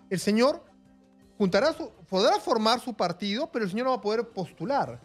el señor podrá formar su partido, pero el señor no va a poder postular.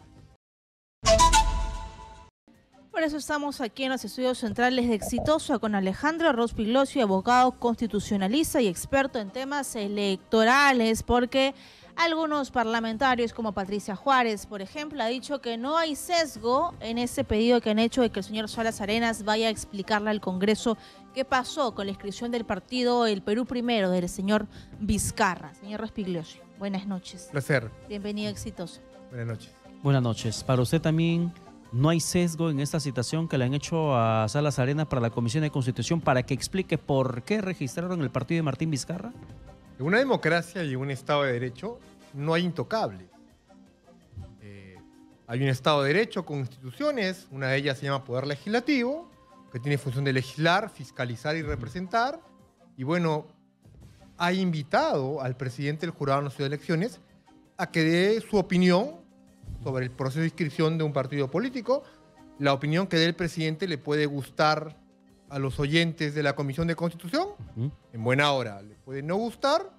Por eso estamos aquí en los estudios centrales de Exitosa con Alejandro Rospigliosi, abogado constitucionalista y experto en temas electorales, porque algunos parlamentarios como Patricia Juárez, por ejemplo, ha dicho que no hay sesgo en ese pedido que han hecho de que el señor Salas Arenas vaya a explicarle al Congreso qué pasó con la inscripción del partido El Perú Primero del señor Vizcarra. Señor Rospigliosi, buenas noches. Placer. Bienvenido a Exitosa. Buenas noches. Buenas noches. Para usted también, ¿no hay sesgo en esta citación que le han hecho a Salas Arenas para la Comisión de Constitución para que explique por qué registraron el partido de Martín Vizcarra? En una democracia y en un Estado de Derecho no hay intocables. Hay un Estado de Derecho con instituciones, una de ellas se llama Poder Legislativo, que tiene función de legislar, fiscalizar y representar. Y bueno, ha invitado al presidente del Jurado Nacional de Elecciones a que dé su opinión sobre el proceso de inscripción de un partido político. La opinión que dé el presidente le puede gustar a los oyentes de la Comisión de Constitución, en buena hora. Le puede no gustar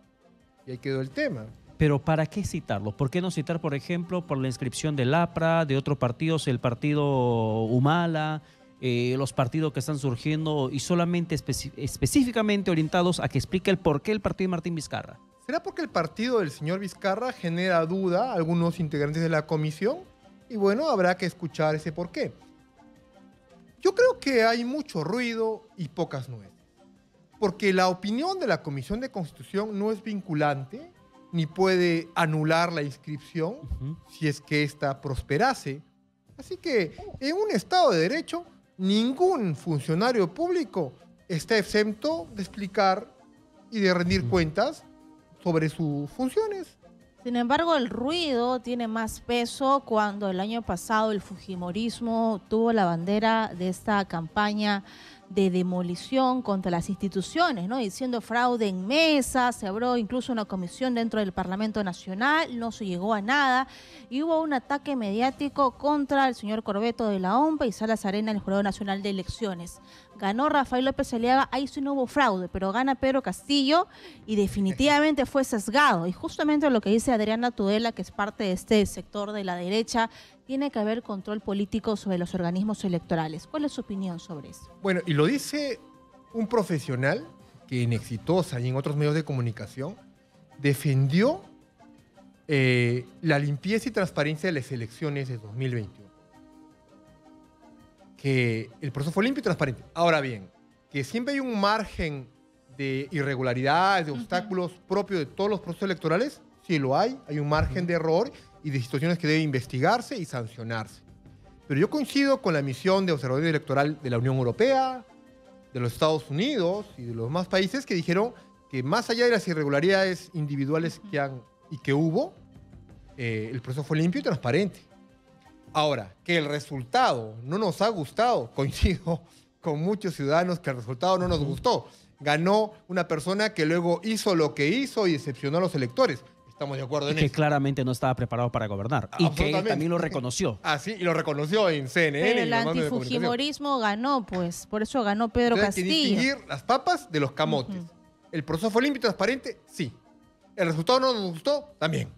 y ahí quedó el tema. Pero ¿para qué citarlo? ¿Por qué no citar, por ejemplo, por la inscripción del APRA, de otros partidos, el partido Humala, los partidos que están surgiendo y solamente específicamente orientados a que explique el por qué el partido de Martín Vizcarra? ¿Será porque el partido del señor Vizcarra genera duda a algunos integrantes de la comisión? Y bueno, habrá que escuchar ese por qué. Yo creo que hay mucho ruido y pocas nueces. Porque la opinión de la Comisión de Constitución no es vinculante ni puede anular la inscripción si es que ésta prosperase. Así que en un Estado de Derecho, ningún funcionario público está exento de explicar y de rendir cuentas sobre sus funciones. Sin embargo, el ruido tiene más peso cuando el año pasado el fujimorismo tuvo la bandera de esta campaña de demolición contra las instituciones, ¿no? Diciendo fraude en mesa, se abrió incluso una comisión dentro del Parlamento Nacional, no se llegó a nada, y hubo un ataque mediático contra el señor Corbeto de la OMPA y Salas Arenas en el Jurado Nacional de Elecciones. Ganó Rafael López Aliaga, ahí sí no hubo fraude, pero gana Pedro Castillo y definitivamente fue sesgado. Y justamente lo que dice Adriana Tudela, que es parte de este sector de la derecha, tiene que haber control político sobre los organismos electorales. ¿Cuál es su opinión sobre eso? Bueno, y lo dice un profesional que en Exitosa y en otros medios de comunicación defendió la limpieza y transparencia de las elecciones de 2021. Que el proceso fue limpio y transparente. Ahora bien, que siempre hay un margen de irregularidades, de obstáculos propios de todos los procesos electorales, sí lo hay un margen de error y de situaciones que deben investigarse y sancionarse. Pero yo coincido con la misión de observatorio electoral de la Unión Europea, de los Estados Unidos y de los demás países que dijeron que más allá de las irregularidades individuales que hubo, el proceso fue limpio y transparente. Ahora, que el resultado no nos ha gustado, coincido con muchos ciudadanos que el resultado no nos gustó. Ganó una persona que luego hizo lo que hizo y decepcionó a los electores. Estamos de acuerdo en eso. Que claramente no estaba preparado para gobernar. Y que él también lo reconoció. Ah, sí, y lo reconoció en CNN. Pero el antifujimorismo ganó, pues. Por eso ganó Pedro Castillo. Hay que distinguir las papas de los camotes. ¿El proceso fue limpio y transparente? Sí. ¿El resultado no nos gustó? También.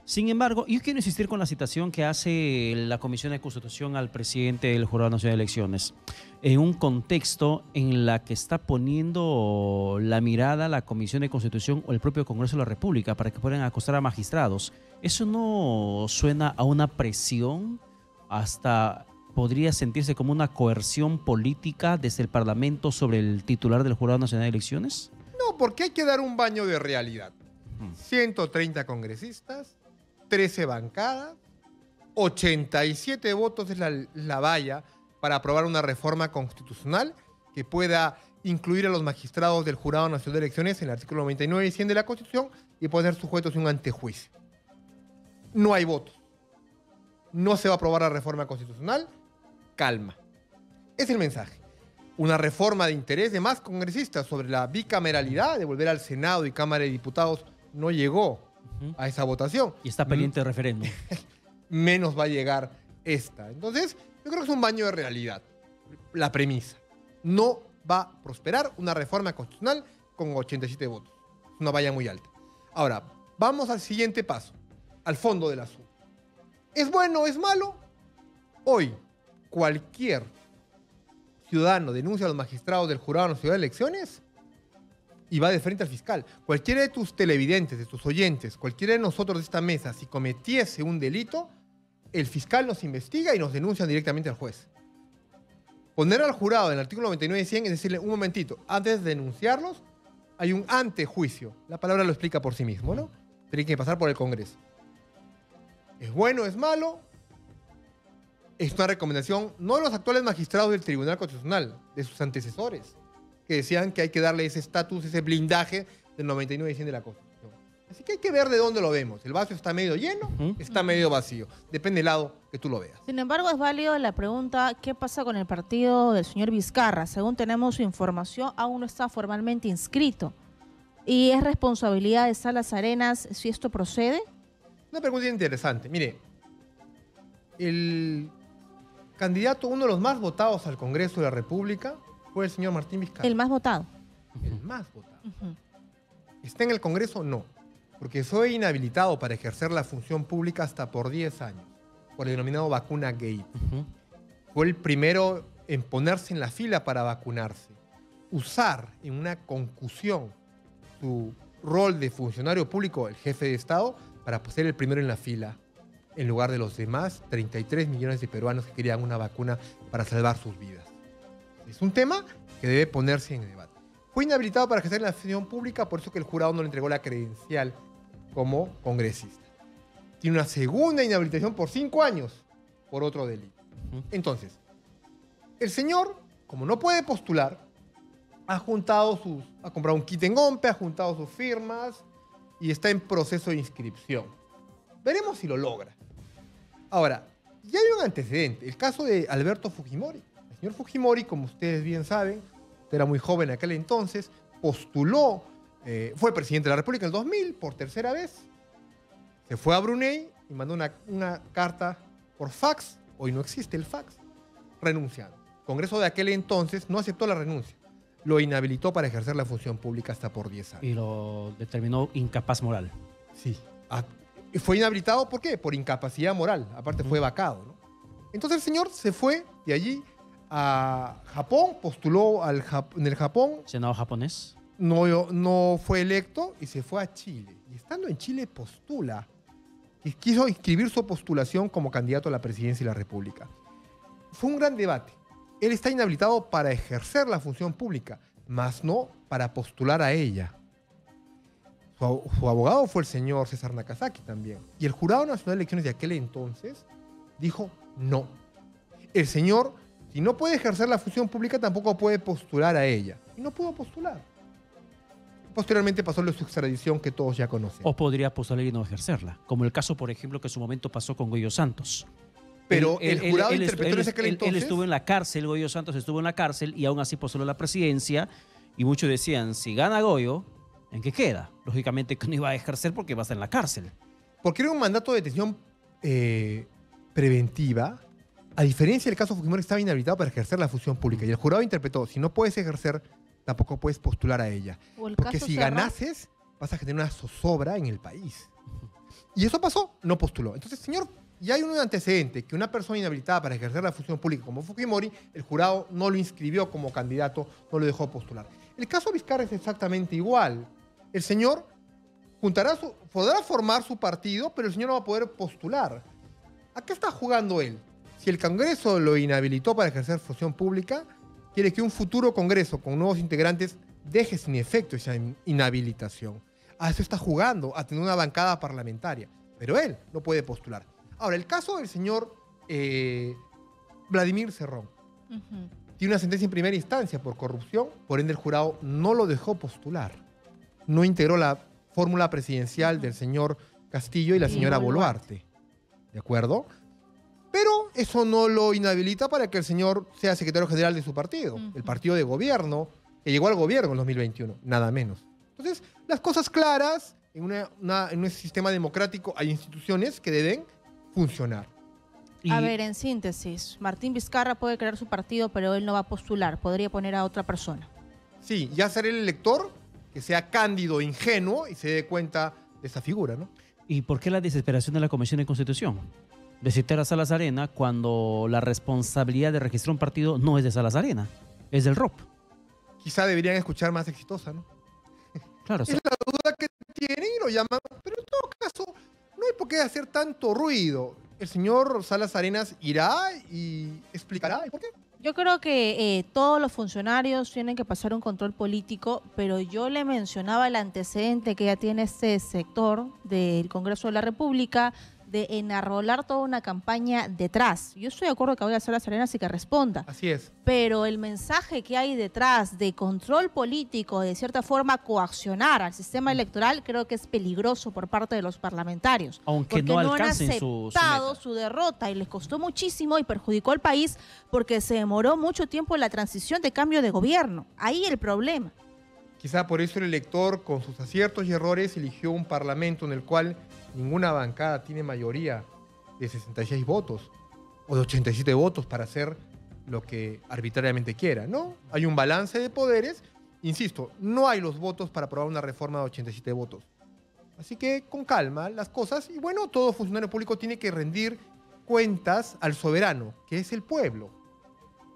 Sin embargo, yo quiero insistir con la citación que hace la Comisión de Constitución al presidente del Jurado Nacional de Elecciones, en un contexto en la que está poniendo la mirada la Comisión de Constitución o el propio Congreso de la República para que puedan acostar a magistrados. ¿Eso no suena a una presión? Hasta podría sentirse como una coerción política desde el Parlamento sobre el titular del Jurado Nacional de Elecciones. No, porque hay que dar un baño de realidad. 130 congresistas, 13 bancadas, 87 votos es la valla para aprobar una reforma constitucional que pueda incluir a los magistrados del Jurado Nacional de Elecciones en el artículo 99 y 100 de la Constitución y poder ser sujetos a un antejuicio. No hay votos. No se va a aprobar la reforma constitucional. Calma. Es el mensaje. Una reforma de interés de más congresistas sobre la bicameralidad, de volver al Senado y Cámara de Diputados, no llegó a esa votación. Y está pendiente de referéndum. Menos va a llegar esta. Entonces, yo creo que es un baño de realidad. La premisa. No va a prosperar una reforma constitucional con 87 votos. Es una valla muy alta. Ahora, vamos al siguiente paso, al fondo del asunto. ¿Es bueno o es malo? Hoy, cualquier ciudadano denuncia a los magistrados del Jurado Nacional de Elecciones y va de frente al fiscal. Cualquiera de tus televidentes, de tus oyentes, cualquiera de nosotros de esta mesa, si cometiese un delito, el fiscal nos investiga y nos denuncia directamente al juez. Poner al jurado en el artículo 99 y 100 es decirle, un momentito, antes de denunciarlos, hay un antejuicio. La palabra lo explica por sí mismo, ¿no? Tiene que pasar por el Congreso. ¿Es bueno o es malo? Es una recomendación no de los actuales magistrados del Tribunal Constitucional, de sus antecesores, que decían que hay que darle ese estatus, ese blindaje del 99 y 100 de la Constitución. Así que hay que ver de dónde lo vemos. ¿El vaso está medio lleno? Está medio vacío. Depende del lado que tú lo veas. Sin embargo, es válido la pregunta, ¿qué pasa con el partido del señor Vizcarra? Según tenemos su información, aún no está formalmente inscrito. ¿Y es responsabilidad de Salas Arenas si esto procede? Una pregunta interesante. Mire, el candidato, uno de los más votados al Congreso de la República, fue el señor Martín Vizcarra. El más votado. El más votado. ¿Está en el Congreso? No. Porque fue inhabilitado para ejercer la función pública hasta por 10 años, por el denominado vacuna gate. Fue el primero en ponerse en la fila para vacunarse. Usar en una concusión su rol de funcionario público, el jefe de Estado, para ser el primero en la fila, en lugar de los demás 33 millones de peruanos que querían una vacuna para salvar sus vidas. Es un tema que debe ponerse en debate. Fue inhabilitado para ejercer la función pública, por eso que el jurado no le entregó la credencial como congresista. Tiene una segunda inhabilitación por 5 años por otro delito. Entonces, el señor, como no puede postular, ha comprado un kit en OMPE, ha juntado sus firmas y está en proceso de inscripción. Veremos si lo logra. Ahora, ya hay un antecedente, el caso de Alberto Fujimori. El señor Fujimori, como ustedes bien saben, era muy joven en aquel entonces, postuló, fue presidente de la República en el 2000 por tercera vez, se fue a Brunei y mandó una carta por fax, hoy no existe el fax, renunciando. El Congreso de aquel entonces no aceptó la renuncia, lo inhabilitó para ejercer la función pública hasta por 10 años. Y lo determinó incapaz moral. Sí. Fue inhabilitado, ¿por qué? Por incapacidad moral, aparte fue vacado, ¿no? Entonces el señor se fue de allí a Japón, postuló en el Japón. Senado japonés. No fue electo y se fue a Chile. Y estando en Chile postula, y quiso inscribir su postulación como candidato a la presidencia de la República. Fue un gran debate. Él está inhabilitado para ejercer la función pública, más no para postular a ella. Su abogado fue el señor César Nakazaki también. Y el Jurado Nacional de Elecciones de aquel entonces dijo no. El señor, si no puede ejercer la función pública, tampoco puede postular a ella. Y no pudo postular. Posteriormente pasó la su extradición que todos ya conocen. O podría postular y no ejercerla, como el caso, por ejemplo, que en su momento pasó con Goyo Santos. Pero el jurado interpretó en aquel entonces... Él estuvo en la cárcel, Goyo Santos estuvo en la cárcel y aún así postuló la presidencia y muchos decían, si gana Goyo, ¿en qué queda? Lógicamente que no iba a ejercer porque va a estar en la cárcel. Porque era un mandato de detención preventiva, a diferencia del caso Fujimori, estaba inhabilitado para ejercer la función pública. Y el jurado interpretó, si no puedes ejercer, tampoco puedes postular a ella. Porque si ganases, vas a generar una zozobra en el país. Y eso pasó, no postuló. Entonces, señor, ya hay un antecedente, que una persona inhabilitada para ejercer la función pública como Fujimori, el jurado no lo inscribió como candidato, no lo dejó postular. El caso Vizcarra es exactamente igual. El señor podrá formar su partido, pero el señor no va a poder postular. ¿A qué está jugando él? Si el Congreso lo inhabilitó para ejercer función pública, quiere que un futuro Congreso con nuevos integrantes deje sin efecto esa inhabilitación. A eso está jugando, a tener una bancada parlamentaria. Pero él no puede postular. Ahora, el caso del señor Vladimir Cerrón. Tiene una sentencia en primera instancia por corrupción, por ende el jurado no lo dejó postular. No integró la fórmula presidencial del señor Castillo y la señora Boluarte. ¿De acuerdo? Pero eso no lo inhabilita para que el señor sea secretario general de su partido, el partido de gobierno, que llegó al gobierno en 2021, nada menos. Entonces, las cosas claras, en un sistema democrático hay instituciones que deben funcionar. A ver, en síntesis, Martín Vizcarra puede crear su partido, pero él no va a postular, podría poner a otra persona. Sí, ya será el elector que sea cándido, ingenuo y se dé cuenta de esa figura, ¿no? ¿Y por qué la desesperación de la Comisión de Constitución? De citar a Salas Arena cuando la responsabilidad de registrar un partido no es de Salas Arena, es del ROP. Quizá deberían escuchar más Exitosa, ¿no? Claro, Es la duda que tienen y lo llaman, pero en todo caso no hay por qué hacer tanto ruido. El señor Salas Arenas irá y explicará por qué. Yo creo que todos los funcionarios tienen que pasar un control político, pero yo le mencionaba el antecedente que ya tiene este sector del Congreso de la República de enarrolar toda una campaña detrás. Yo estoy de acuerdo que voy a hacer las arenas y que responda, Así es. pero el mensaje que hay detrás de control político, de cierta forma coaccionar al sistema electoral, creo que es peligroso por parte de los parlamentarios. Aunque no alcancen su aceptado meta. su derrota y les costó muchísimo y perjudicó al país porque se demoró mucho tiempo en la transición de cambio de gobierno. Ahí el problema. Quizá por eso el elector, con sus aciertos y errores, eligió un parlamento en el cual ninguna bancada tiene mayoría de 66 votos o de 87 votos para hacer lo que arbitrariamente quiera, ¿no? Hay un balance de poderes. Insisto, no hay los votos para aprobar una reforma de 87 votos. Así que con calma las cosas. Y bueno, todo funcionario público tiene que rendir cuentas al soberano, que es el pueblo.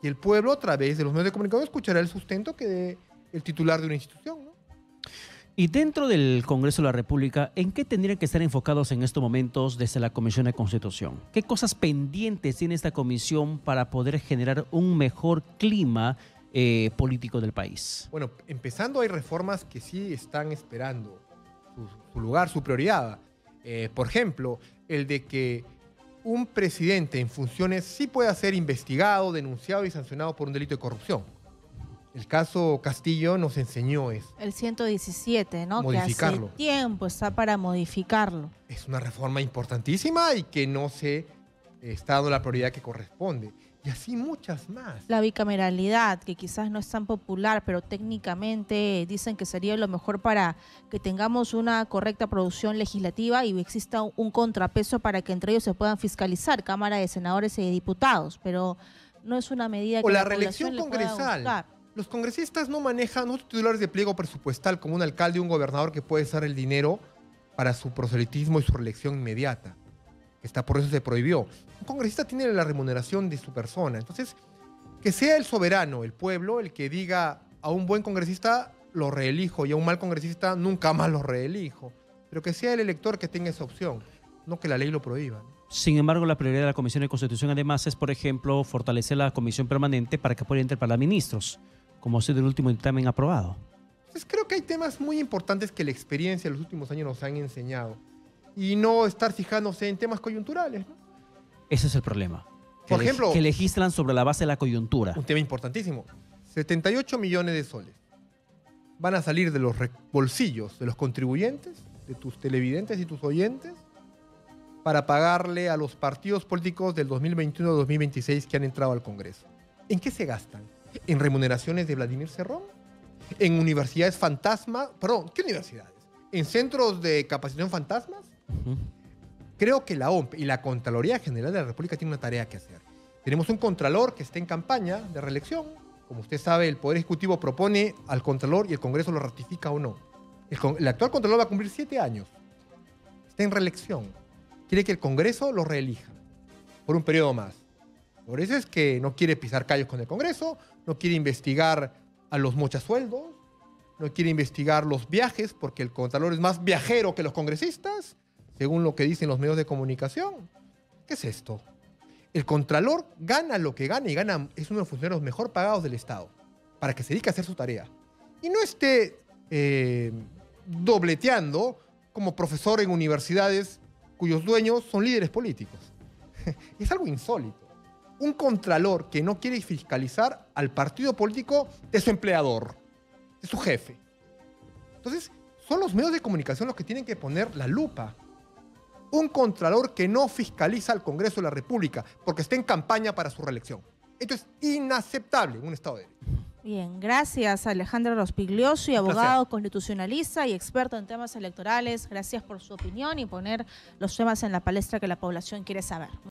Y el pueblo, a través de los medios de comunicación, escuchará el sustento que dé el titular de una institución, ¿no? Y dentro del Congreso de la República, ¿en qué tendrían que estar enfocados en estos momentos desde la Comisión de Constitución? ¿Qué cosas pendientes tiene esta comisión para poder generar un mejor clima político del país? Bueno, empezando hay reformas que sí están esperando su lugar, su prioridad. Por ejemplo, el de que un presidente en funciones sí pueda ser investigado, denunciado y sancionado por un delito de corrupción. El caso Castillo nos enseñó eso. El 117, ¿no? Modificarlo. Que hace tiempo está para modificarlo. Es una reforma importantísima y que no se está dando la prioridad que corresponde. Y así muchas más. La bicameralidad, que quizás no es tan popular, pero técnicamente dicen que sería lo mejor para que tengamos una correcta producción legislativa y exista un contrapeso para que entre ellos se puedan fiscalizar, Cámara de Senadores y de Diputados, pero no es una medida que O la población reelección le pueda congresal. gustar. Los congresistas no manejan los titulares de pliego presupuestal como un alcalde o un gobernador que puede usar el dinero para su proselitismo y su reelección inmediata. Por eso se prohibió. Un congresista tiene la remuneración de su persona. Entonces, que sea el soberano, el pueblo, el que diga a un buen congresista lo reelijo y a un mal congresista nunca más lo reelijo. Pero que sea el elector que tenga esa opción, no que la ley lo prohíba, ¿no? Sin embargo, la prioridad de la Comisión de Constitución además es, por ejemplo, fortalecer la comisión permanente para que pueda interpelar ministros, como ha sido el último dictamen aprobado. Entonces, creo que hay temas muy importantes que la experiencia de los últimos años nos han enseñado. Y no estar fijándose en temas coyunturales, ¿no? Ese es el problema. Por ejemplo, que legislan sobre la base de la coyuntura. un tema importantísimo. 78 millones de soles van a salir de los bolsillos de los contribuyentes, de tus televidentes y tus oyentes, para pagarle a los partidos políticos del 2021-2026 que han entrado al Congreso. ¿En qué se gastan? ¿En remuneraciones de Vladimir Cerrón? ¿En universidades fantasma? Perdón, ¿qué universidades? ¿En centros de capacitación fantasmas? Ujú. Creo que la OMP y la Contraloría General de la República tienen una tarea que hacer. Tenemos un contralor que está en campaña de reelección. Como usted sabe, el Poder Ejecutivo propone al contralor y el Congreso lo ratifica o no. El actual contralor va a cumplir 7 años. Está en reelección. Quiere que el Congreso lo reelija por un periodo más. Por eso es que no quiere pisar callos con el Congreso, no quiere investigar a los mochasueldos, no quiere investigar los viajes, porque el contralor es más viajero que los congresistas, según lo que dicen los medios de comunicación. ¿Qué es esto? El contralor gana lo que gana y es uno de los funcionarios mejor pagados del Estado, para que se dedique a hacer su tarea. Y no esté dobleteando como profesor en universidades cuyos dueños son líderes políticos. Es algo insólito. Un contralor que no quiere fiscalizar al partido político de su empleador, de su jefe. Entonces, son los medios de comunicación los que tienen que poner la lupa. Un contralor que no fiscaliza al Congreso de la República porque está en campaña para su reelección. Esto es inaceptable en un Estado de Derecho. Bien, gracias Alejandro Rospigliosi, abogado constitucionalista y experto en temas electorales. Gracias por su opinión y poner los temas en la palestra que la población quiere saber.